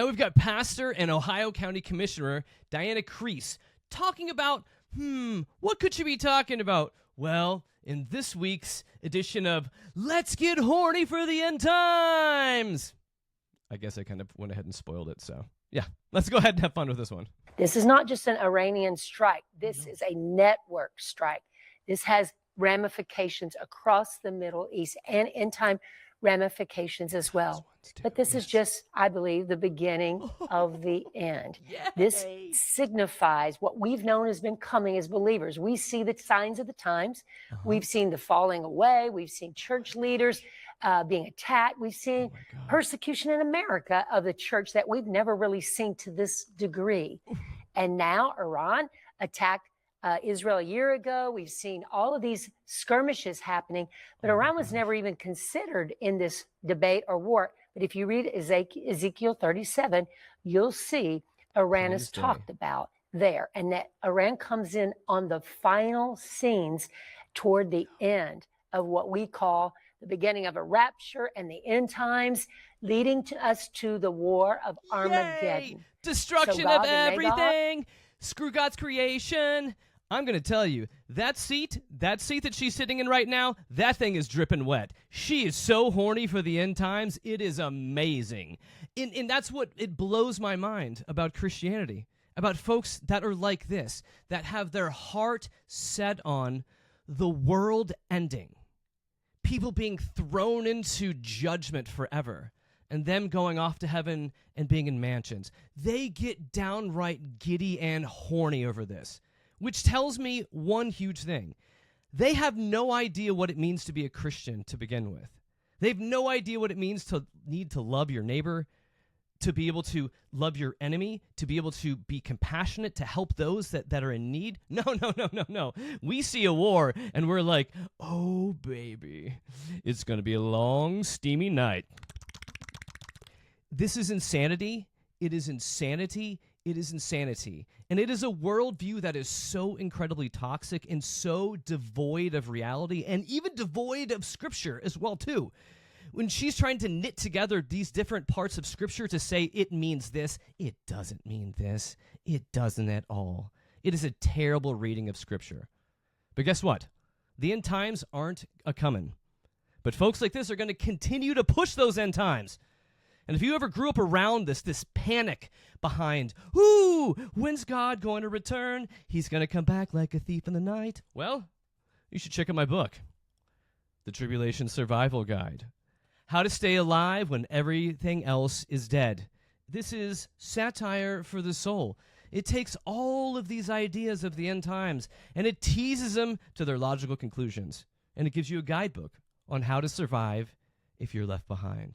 Now we've got Pastor and Ohio County Commissioner Diana Crease talking about, what could she be talking about? Well, in this week's edition of Let's Get Horny for the End Times. I guess I kind of went ahead and spoiled it, so yeah, let's go ahead and have fun with this one. This is not just an Iranian strike. This is a network strike. This has ramifications across the Middle East and end time ramifications as well. But this is just, I believe, the beginning of the end. This signifies what we've known has been coming as believers. We see the signs of the times. We've seen the falling away. We've seen church leaders being attacked. We've seen persecution in America of the church that we've never really seen to this degree. And now Iran attacked Israel a year ago. We've seen all of these skirmishes happening, but Iran was never even considered in this debate or war. But if you read Ezekiel 37, you'll see Iran is talked about there, and that Iran comes in on the final scenes toward the end of what we call the beginning of a rapture and the end times, leading to us to the war of Armageddon. Destruction of everything. Screw God's creation. I'm going to tell you, that seat that she's sitting in right now, that thing is dripping wet. She is so horny for the end times. It is amazing. And that's what it blows my mind about Christianity, about folks that are like this, that have their heart set on the world ending, people being thrown into judgment forever, and them going off to heaven and being in mansions. They get downright giddy and horny over this, which tells me one huge thing. They have no idea what it means to be a Christian to begin with. They have no idea what it means to need to love your neighbor, to be able to love your enemy, to be able to be compassionate, to help those that are in need. No. We see a war, and we're like, oh, baby, it's going to be a long, steamy night. This is insanity. It is insanity. It is insanity. And it is a worldview that is so incredibly toxic and so devoid of reality and even devoid of Scripture as well, too. When she's trying to knit together these different parts of Scripture to say it means this, it doesn't mean this. It doesn't at all. It is a terrible reading of Scripture. But guess what? The end times aren't a-coming. But folks like this are going to continue to push those end times. And if you ever grew up around this panic behind, when's God going to return? He's going to come back like a thief in the night. Well, you should check out my book, The Tribulation Survival Guide. How to Stay Alive When Everything Else is Dead. This is satire for the soul. It takes all of these ideas of the end times, and it teases them to their logical conclusions. And it gives you a guidebook on how to survive if you're left behind.